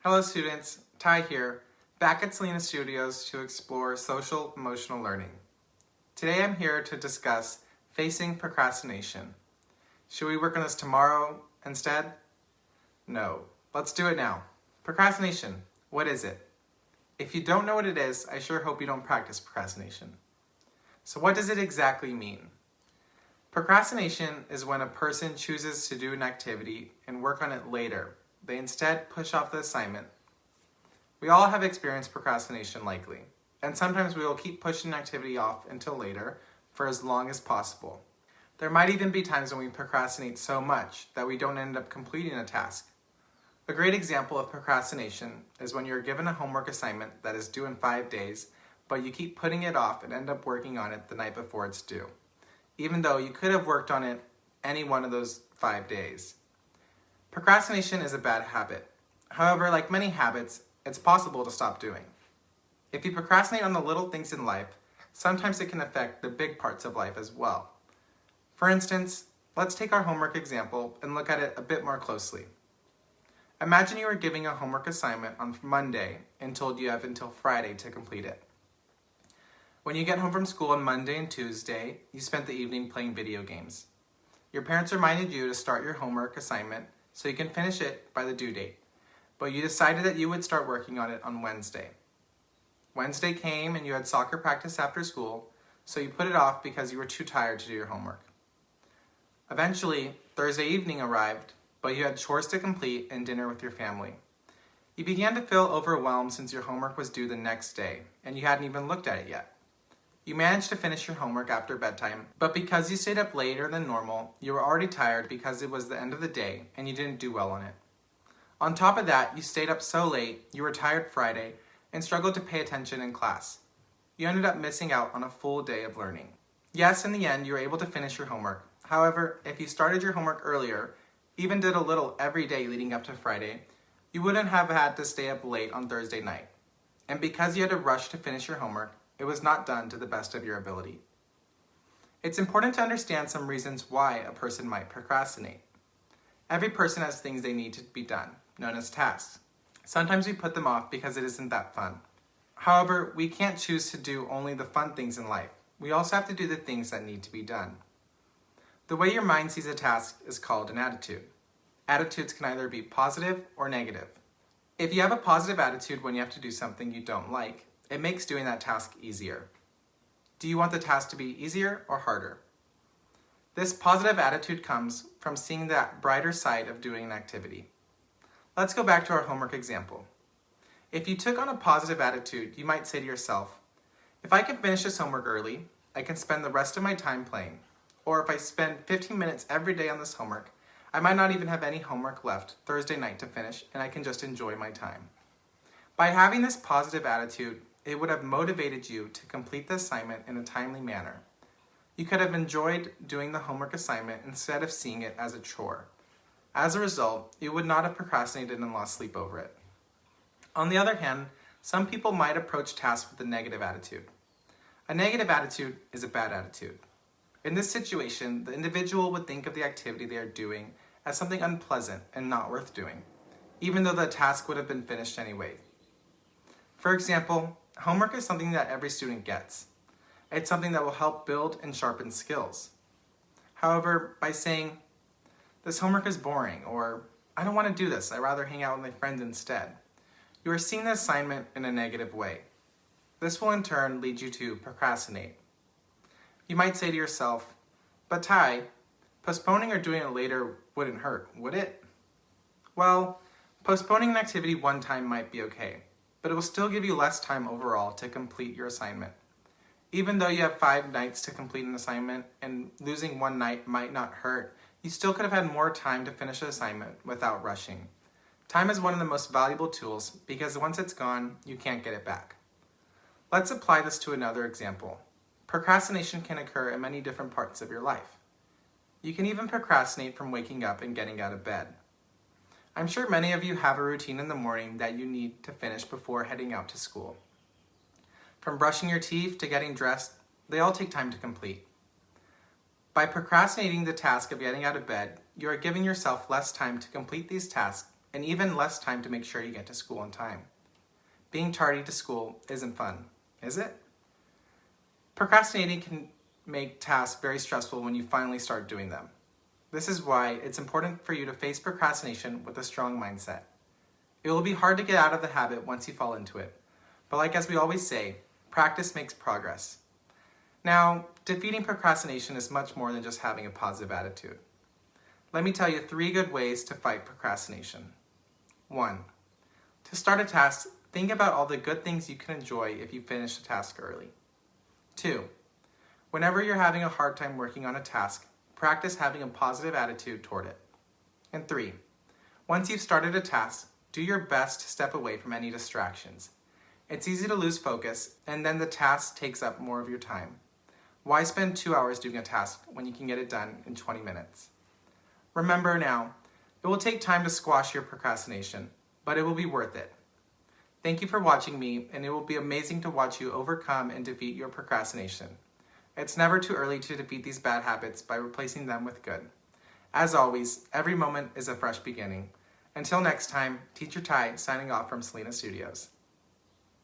Hello students, Ty here, back at Selena Studios to explore social emotional learning. Today I'm here to discuss facing procrastination. Should we work on this tomorrow instead? No, let's do it now. Procrastination, what is it? If you don't know what it is, I sure hope you don't practice procrastination. So what does it exactly mean? Procrastination is when a person chooses to do an activity and work on it later. They instead push off the assignment. We all have experienced procrastination likely, and sometimes we will keep pushing an activity off until later for as long as possible. There might even be times when we procrastinate so much that we don't end up completing a task. A great example of procrastination is when you're given a homework assignment that is due in 5 days, but you keep putting it off and end up working on it the night before it's due, even though you could have worked on it any one of those 5 days. Procrastination is a bad habit. However, like many habits, it's possible to stop doing. If you procrastinate on the little things in life, sometimes it can affect the big parts of life as well. For instance, let's take our homework example and look at it a bit more closely. Imagine you are giving a homework assignment on Monday and told you have until Friday to complete it. When you get home from school on Monday and Tuesday, you spent the evening playing video games. Your parents reminded you to start your homework assignment so you can finish it by the due date, but you decided that you would start working on it on Wednesday. Wednesday came and you had soccer practice after school, so you put it off because you were too tired to do your homework. Eventually, Thursday evening arrived, but you had chores to complete and dinner with your family. You began to feel overwhelmed since your homework was due the next day, and you hadn't even looked at it yet. You managed to finish your homework after bedtime, but because you stayed up later than normal, you were already tired because it was the end of the day and you didn't do well on it. On top of that, you stayed up so late, you were tired Friday and struggled to pay attention in class. You ended up missing out on a full day of learning. Yes, in the end, you were able to finish your homework. However, if you started your homework earlier, even did a little every day leading up to Friday, you wouldn't have had to stay up late on Thursday night. And because you had to rush to finish your homework, it was not done to the best of your ability. It's important to understand some reasons why a person might procrastinate. Every person has things they need to be done, known as tasks. Sometimes we put them off because it isn't that fun. However, we can't choose to do only the fun things in life. We also have to do the things that need to be done. The way your mind sees a task is called an attitude. Attitudes can either be positive or negative. If you have a positive attitude when you have to do something you don't like, it makes doing that task easier. Do you want the task to be easier or harder? This positive attitude comes from seeing that brighter side of doing an activity. Let's go back to our homework example. If you took on a positive attitude, you might say to yourself, if I can finish this homework early, I can spend the rest of my time playing. Or if I spend 15 minutes every day on this homework, I might not even have any homework left Thursday night to finish and I can just enjoy my time. By having this positive attitude, it would have motivated you to complete the assignment in a timely manner. You could have enjoyed doing the homework assignment instead of seeing it as a chore. As a result, you would not have procrastinated and lost sleep over it. On the other hand, some people might approach tasks with a negative attitude. A negative attitude is a bad attitude. In this situation, the individual would think of the activity they are doing as something unpleasant and not worth doing, even though the task would have been finished anyway. For example, homework is something that every student gets. It's something that will help build and sharpen skills. However, by saying, this homework is boring, or I don't want to do this, I'd rather hang out with my friends instead, you are seeing the assignment in a negative way. This will in turn lead you to procrastinate. You might say to yourself, but Ty, postponing or doing it later wouldn't hurt, would it? Well, postponing an activity one time might be okay, but it will still give you less time overall to complete your assignment. Even though you have 5 nights to complete an assignment and losing one night might not hurt, you still could have had more time to finish the assignment without rushing. Time is one of the most valuable tools because once it's gone, you can't get it back. Let's apply this to another example. Procrastination can occur in many different parts of your life. You can even procrastinate from waking up and getting out of bed. I'm sure many of you have a routine in the morning that you need to finish before heading out to school. From brushing your teeth to getting dressed, they all take time to complete. By procrastinating the task of getting out of bed, you are giving yourself less time to complete these tasks and even less time to make sure you get to school on time. Being tardy to school isn't fun, is it? Procrastinating can make tasks very stressful when you finally start doing them. This is why it's important for you to face procrastination with a strong mindset. It will be hard to get out of the habit once you fall into it, but like as we always say, practice makes progress. Now, defeating procrastination is much more than just having a positive attitude. Let me tell you 3 good ways to fight procrastination. 1. To start a task, think about all the good things you can enjoy if you finish the task early. 2. Whenever you're having a hard time working on a task, practice having a positive attitude toward it. And 3. Once you've started a task, do your best to step away from any distractions. It's easy to lose focus, and then the task takes up more of your time. Why spend 2 hours doing a task when you can get it done in 20 minutes? Remember now, it will take time to squash your procrastination, but it will be worth it. Thank you for watching me, and it will be amazing to watch you overcome and defeat your procrastination. It's never too early to defeat these bad habits by replacing them with good. As always, every moment is a fresh beginning. Until next time, Teacher Ty signing off from Selena Studios.